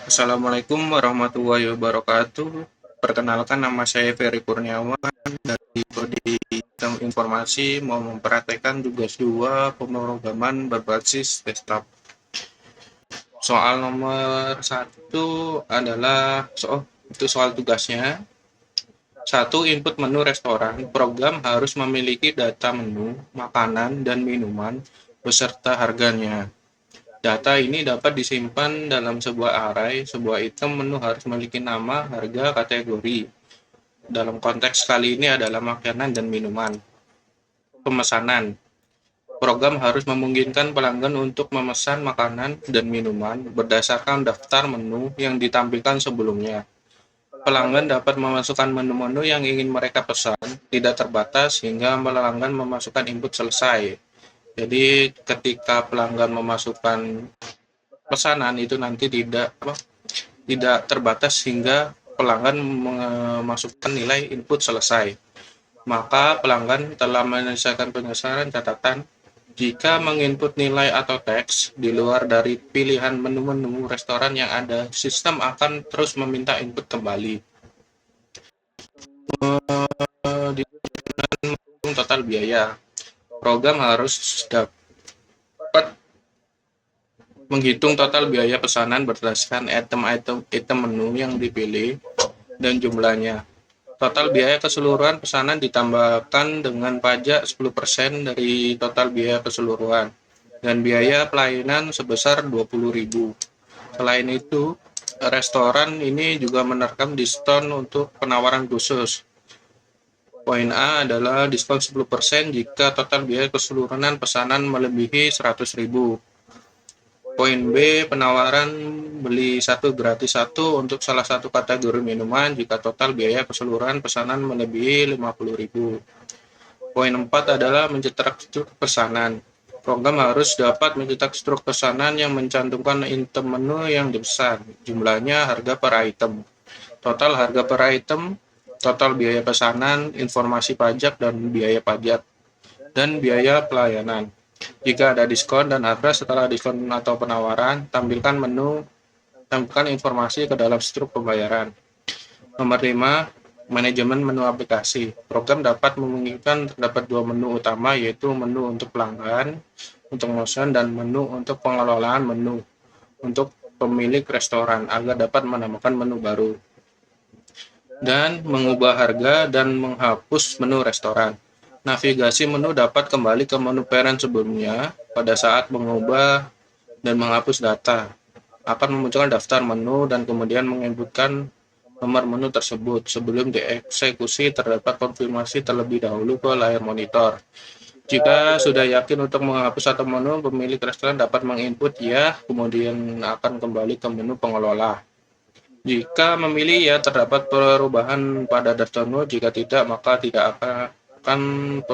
Assalamualaikum warahmatullahi wabarakatuh. Perkenalkan, nama saya Ferry Kurniawan dari Prodi Sistem Informasi, mau mempraktekkan tugas 2 pemrograman berbasis desktop. Soal nomor satu adalah itu soal tugasnya. Satu, input menu restoran. Program harus memiliki data menu, makanan, dan minuman beserta harganya. Data ini dapat disimpan dalam sebuah array. Sebuah item menu harus memiliki nama, harga, kategori. Dalam konteks kali ini adalah makanan dan minuman. Pemesanan. Program harus memungkinkan pelanggan untuk memesan makanan dan minuman berdasarkan daftar menu yang ditampilkan sebelumnya. Pelanggan dapat memasukkan menu-menu yang ingin mereka pesan, tidak terbatas hingga pelanggan memasukkan input selesai. Jadi ketika pelanggan memasukkan pesanan itu nanti tidak terbatas hingga pelanggan memasukkan nilai input selesai. Maka pelanggan telah menyelesaikan penyelesaian catatan jika menginput nilai atau teks di luar dari pilihan menu-menu restoran yang ada, sistem akan terus meminta input kembali. Di total biaya, program harus dapat menghitung total biaya pesanan berdasarkan item menu yang dipilih dan jumlahnya. Total biaya keseluruhan pesanan ditambahkan dengan pajak 10% dari total biaya keseluruhan dan biaya pelayanan sebesar 20.000. Selain itu, restoran ini juga menerapkan diskon untuk penawaran khusus. Poin A adalah diskon 10% jika total biaya keseluruhan pesanan melebihi 100.000. Poin B, penawaran beli satu gratis satu untuk salah satu kategori minuman jika total biaya keseluruhan pesanan melebihi 50.000. Poin 4 adalah mencetak struk pesanan. Program harus dapat mencetak struk pesanan yang mencantumkan item menu yang dipesan, jumlahnya, harga per item, total harga per item, total biaya pesanan, informasi pajak dan biaya pajak, dan biaya pelayanan. Jika ada diskon dan harga setelah diskon atau penawaran, tampilkan informasi ke dalam struk pembayaran. Nomor 5, manajemen menu aplikasi. Program dapat memungkinkan terdapat dua menu utama, yaitu menu untuk pelanggan, untuk memesan, dan menu untuk pengelolaan menu untuk pemilik restoran agar dapat menambahkan menu baru dan mengubah harga dan menghapus menu restoran. Navigasi menu dapat kembali ke menu parent sebelumnya pada saat mengubah dan menghapus data. Akan memunculkan daftar menu dan kemudian menginputkan nomor menu tersebut. Sebelum dieksekusi, terdapat konfirmasi terlebih dahulu ke layar monitor. Jika sudah yakin untuk menghapus satu menu, pemilik restoran dapat menginput ya, kemudian akan kembali ke menu pengelola. Jika memilih ya, terdapat perubahan pada daftar menu. Jika tidak, maka tidak akan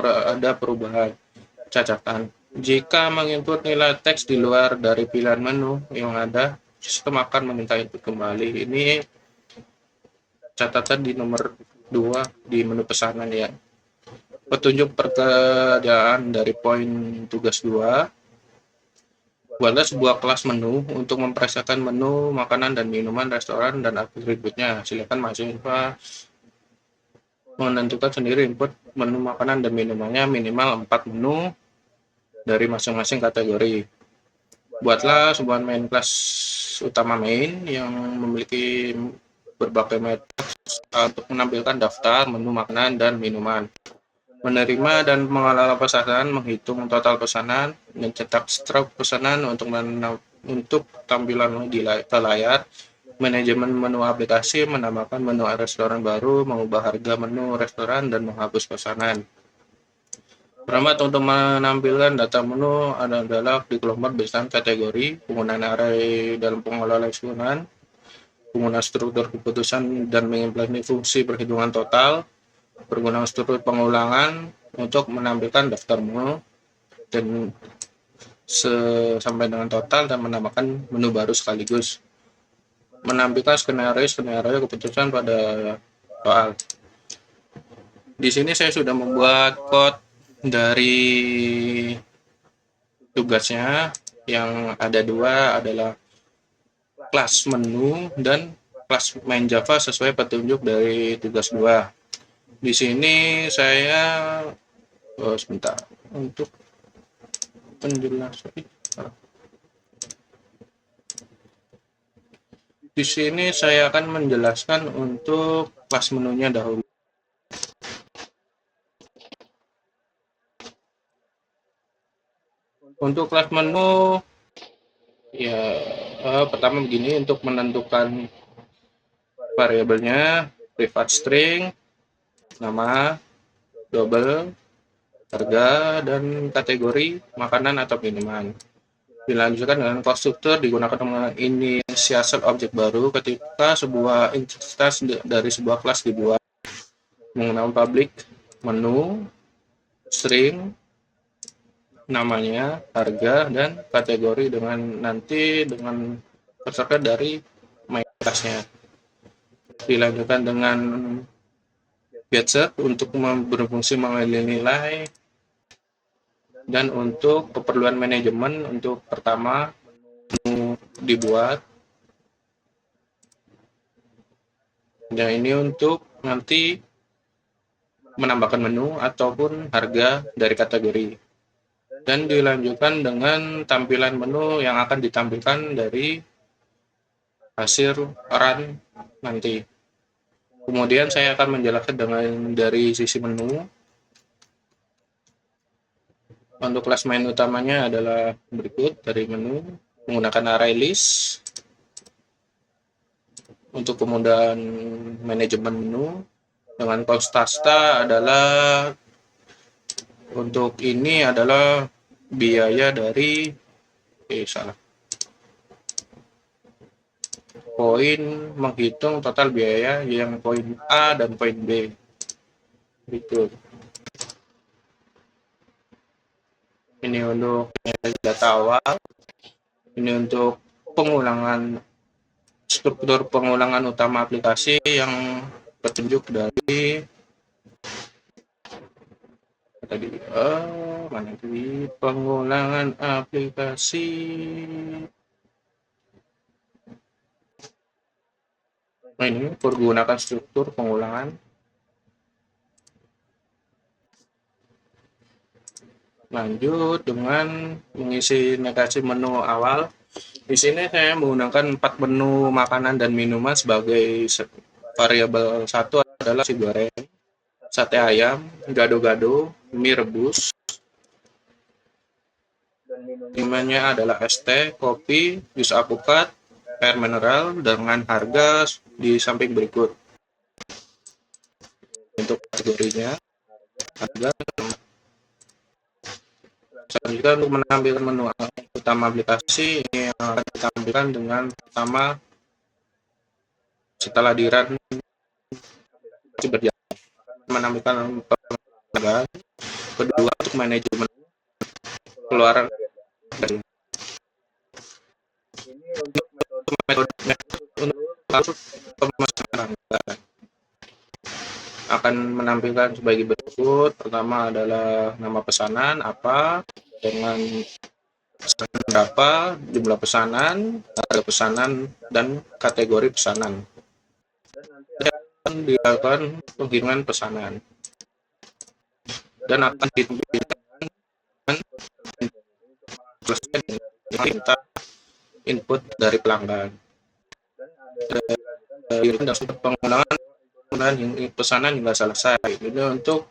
ada perubahan catatan. Jika menginput nilai teks di luar dari pilihan menu yang ada, sistem akan meminta input kembali. Ini catatan di nomor 2 di menu pesanan ya. Petunjuk pekerjaan dari poin tugas 2. Buatlah sebuah kelas menu untuk mempersiapkan menu makanan dan minuman restoran dan atributnya. Silakan mahasiswa menentukan sendiri input menu makanan dan minumannya, minimal 4 menu dari masing-masing kategori. Buatlah sebuah main class utama main yang memiliki berbagai metode untuk menampilkan daftar menu makanan dan minuman, menerima dan mengelola pesanan, menghitung total pesanan, mencetak struk pesanan untuk tampilan di layar, manajemen menu aplikasi, menambahkan menu restoran baru, mengubah harga menu restoran, dan menghapus pesanan. Format untuk menampilkan data menu adalah dikelompok berdasarkan kategori, penggunaan array dalam pengelola keseluruhan, penggunaan struktur keputusan dan mengimplementasi fungsi perhitungan total, penggunaan struktur pengulangan untuk menampilkan daftar menu dan sampai dengan total dan menambahkan menu baru sekaligus. Menampilkan skenario keputusan pada soal. Di sini saya sudah membuat code dari tugasnya yang ada dua adalah kelas menu dan kelas main Java sesuai petunjuk dari tugas 2. Di sini saya sebentar untuk penjelasan. Di sini saya akan menjelaskan untuk kelas menunya dahulu. Untuk kelas menu, ya pertama begini, untuk menentukan variabelnya, private string, nama, double, harga, dan kategori makanan atau minuman. Dilanjutkan dengan konstruktor digunakan dengan inisiasi objek baru ketika sebuah entitas dari sebuah kelas dibuat, menggunakan public menu, string, namanya, harga, dan kategori dengan terserah dari main kelasnya. Dilanjutkan dengan gadget untuk berfungsi mengambil nilai, dan untuk keperluan manajemen untuk pertama menu dibuat, dan ini untuk nanti menambahkan menu ataupun harga dari kategori, dan dilanjutkan dengan tampilan menu yang akan ditampilkan dari hasil run nanti. Kemudian saya akan menjelaskan dari sisi menu. Untuk kelas main utamanya adalah berikut dari menu, menggunakan array list. Untuk kemudahan manajemen menu dengan Constasta adalah, untuk ini adalah biaya dari poin menghitung total biaya yang poin A dan poin B. Berikut. Ini untuk data awal. Ini untuk pengulangan, struktur pengulangan utama aplikasi yang petunjuk dari pengulangan aplikasi. Nah, ini pergunakan struktur pengulangan. Lanjut dengan mengisi negasi menu awal. Di sini saya menggunakan 4 menu makanan dan minuman sebagai variabel. Satu adalah nasi goreng, sate ayam, gado-gado, mie rebus. Minumannya adalah es teh, kopi, jus alpukat, air mineral dengan harga di samping berikut. Untuk kategorinya, harga. Selanjutnya untuk menampilkan menu utama aplikasi, ini yang akan ditampilkan dengan pertama setelah di run berjalan, menampilkan pelanggan. Kedua, untuk manajemen keluaran dari metode pemasaran akan menampilkan sebagai berikut. Pertama adalah nama pesanan apa dengan pesanan berapa, jumlah pesanan, harga pesanan, dan kategori pesanan. Dan dilakukan penghitungan pesanan dan akan ditampilkan input dari pelanggan. Pengulangan pesanan hingga selesai. Ini untuk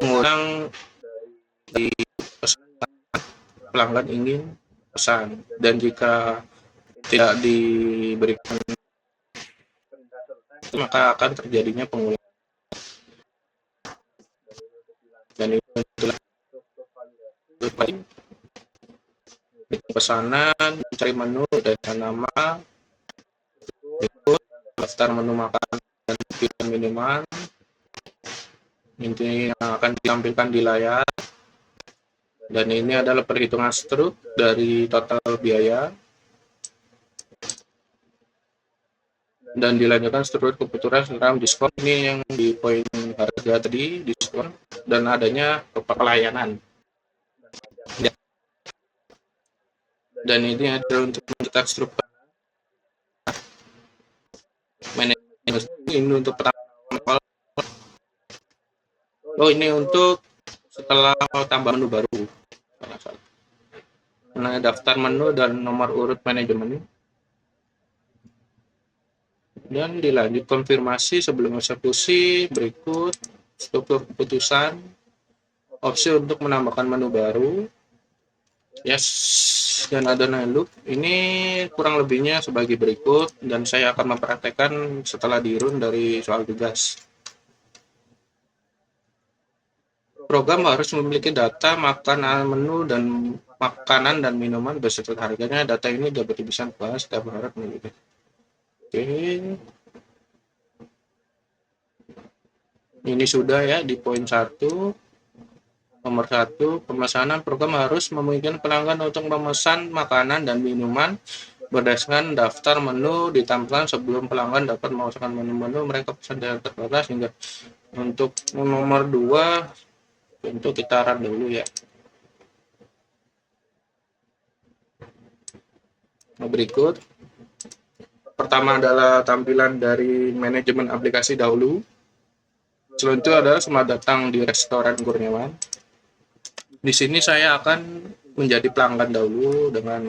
mengulang di pesanan pelanggan ingin pesan, dan jika tidak diberikan maka akan terjadinya pengulangan. Dan itulah pesanan, mencari menu dan nama, berikut daftar menu makanan dan pilihan minuman. Ini yang akan ditampilkan di layar, dan ini adalah perhitungan struk dari total biaya, dan dilanjutkan struktur kebutuhan dalam diskon. Ini yang di poin harga tadi, diskon, dan adanya pelayanan. Dan ini adalah untuk mencetak struktur manajemen ini untuk pertama. Oh, ini untuk setelah tambah menu baru. Nah, daftar menu dan nomor urut manajemen. Dan dilanjut konfirmasi sebelum eksekusi. Berikut struktur keputusan, opsi untuk menambahkan menu baru, yes, dan ada loop. Ini kurang lebihnya sebagai berikut, dan saya akan mempraktekkan setelah dirun dari soal tugas. Program harus memiliki data makanan dan minuman beserta harganya. Data ini dapat bisa dibahas setiap harap memiliki. Oke, ini sudah ya di poin 1. Nomor 1, pemesanan program harus memungkinkan pelanggan untuk memesan makanan dan minuman berdasarkan daftar menu ditampilkan sebelum pelanggan dapat memasukkan menu-menu mereka pesan dengan terbatas. Hingga untuk nomor 2, tentu kita run dulu ya. Berikut pertama adalah tampilan dari manajemen aplikasi dahulu. Selanjutnya adalah selamat datang di restoran Kurniawan. Di sini saya akan menjadi pelanggan dahulu dengan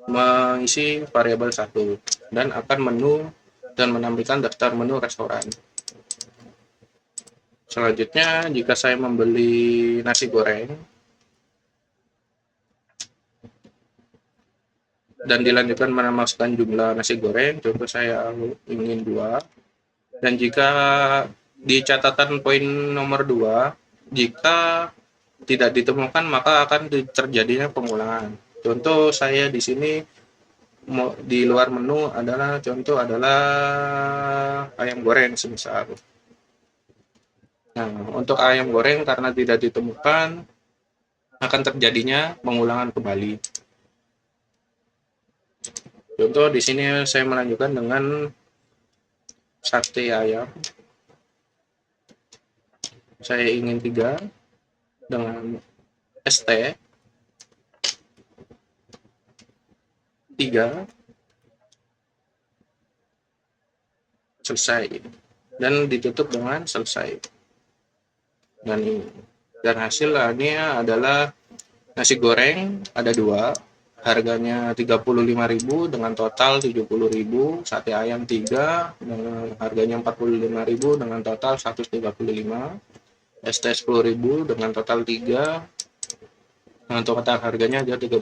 mengisi variabel 1 dan akan menu dan menampilkan daftar menu restoran. Selanjutnya, jika saya membeli nasi goreng dan dilanjutkan memasukkan jumlah nasi goreng, contoh saya ingin 2. Dan jika di catatan poin nomor 2, jika tidak ditemukan maka akan terjadinya pengulangan. Contoh saya di sini di luar menu adalah ayam goreng semisal. Nah, untuk ayam goreng karena tidak ditemukan akan terjadinya pengulangan kembali. Contoh di sini saya melanjutkan dengan sate ayam. Saya ingin 3 dengan ST 3, selesai, dan ditutup dengan selesai. Dan hasilnya adalah nasi goreng ada 2, harganya 35.000 dengan total 70.000, sate ayam 3 dengan harganya 45.000 dengan total 135, ST 10.000 dengan total 3 dengan total harganya aja 30.000.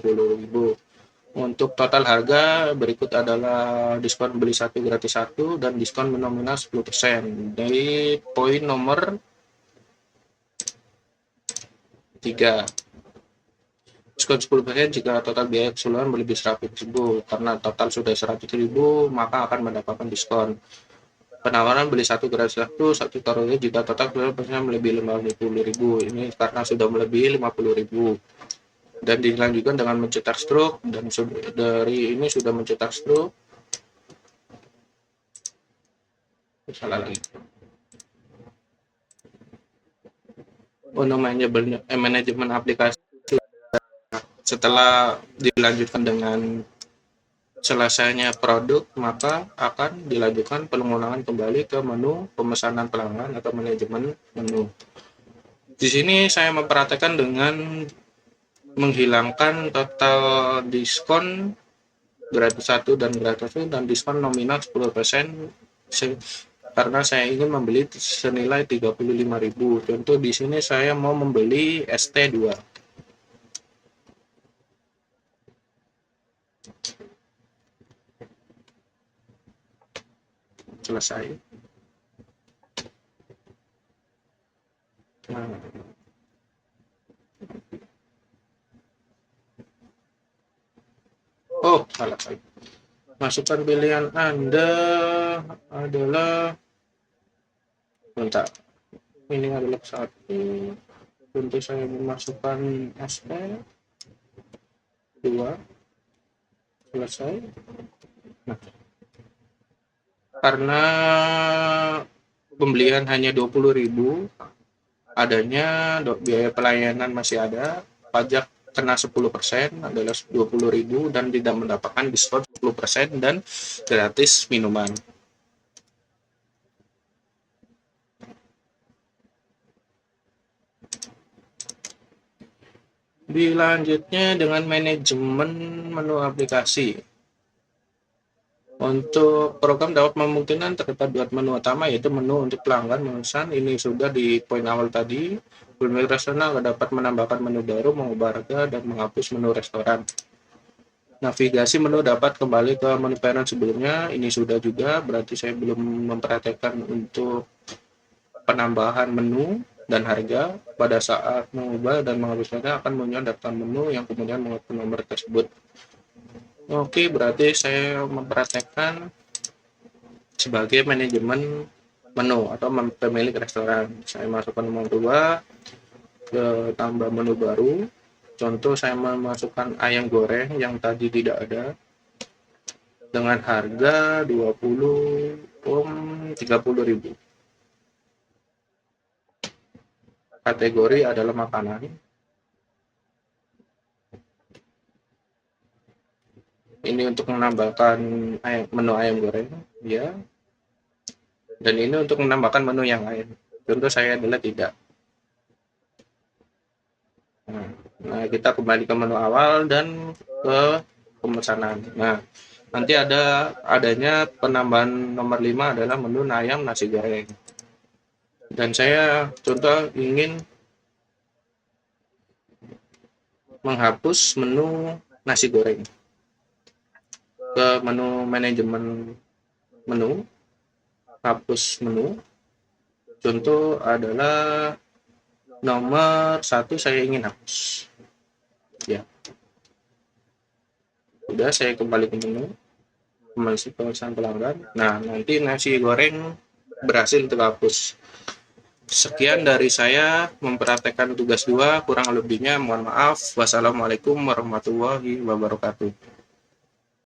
Untuk total harga berikut adalah diskon beli 1 gratis 1 dan diskon nominal 10%. Dari poin nomor 3. Diskon 10% jika total biaya keseluruhan melebihi 100.000. Karena total sudah 100.000, maka akan mendapatkan diskon. Penawaran beli 1 gratis 1 taruhnya jika total keseluruhan melebihi 50.000. Ini karena sudah melebihi 50.000. Dan dilanjutkan dengan mencetak struk, dan dari ini sudah mencetak struk. Salah lagi. Untuk manajemen aplikasi, setelah dilanjutkan dengan selesainya produk, maka akan dilanjutkan pengulangan kembali ke menu pemesanan pelanggan atau manajemen menu. Di sini saya memperhatikan dengan menghilangkan total diskon gratis 1 dan gratis 1 dan diskon nominal 10% karena saya ingin membeli senilai 35.000. Contoh di sini saya mau membeli ST2. Selesai. Nah. Oh, salah. Masukkan pilihan Anda adalah bentar. Ini adalah 1. Tentu saya memasukkan ST 2. Selesai. Nah, karena pembelian hanya 20.000, adanya biaya pelayanan masih ada, pajak kena 10% adalah 20.000 dan tidak mendapatkan diskon 10% dan gratis minuman. Dilanjutnya dengan manajemen menu aplikasi. Untuk program dapat memungkinkan terdapat dua menu utama, yaitu menu untuk pelanggan memesan. Ini sudah di poin awal tadi. Menu rasional dapat menambahkan menu baru, mengubah harga, dan menghapus menu restoran. Navigasi menu dapat kembali ke menu parent sebelumnya. Ini sudah juga, berarti saya belum memperhatikan untuk penambahan menu dan harga. Pada saat mengubah dan menghapuskannya akan muncul daftar menu yang kemudian menggunakan nomor tersebut. Oke, berarti saya memperhatikan sebagai manajemen menu atau pemilik restoran. Saya masukkan nomor 2 ke tambah menu baru. Contoh saya memasukkan ayam goreng yang tadi tidak ada dengan harga 30.000. Kategori adalah makanan. Ini untuk menambahkan menu ayam goreng, ya. Dan ini untuk menambahkan menu yang lain. Contoh saya adalah tidak. Nah, kita kembali ke menu awal dan ke pemesanan. Nah, nanti adanya penambahan nomor 5 adalah menu ayam nasi goreng. Dan saya contoh ingin menghapus menu nasi goreng. Ke menu manajemen menu, hapus menu. Contoh adalah nomor 1 saya ingin hapus. Ya. Sudah, saya kembali ke menu. Pemesanan pelanggan. Nah, nanti nasi goreng berhasil terhapus. Sekian dari saya mempraktekkan tugas 2, kurang lebihnya mohon maaf. Wassalamualaikum warahmatullahi wabarakatuh.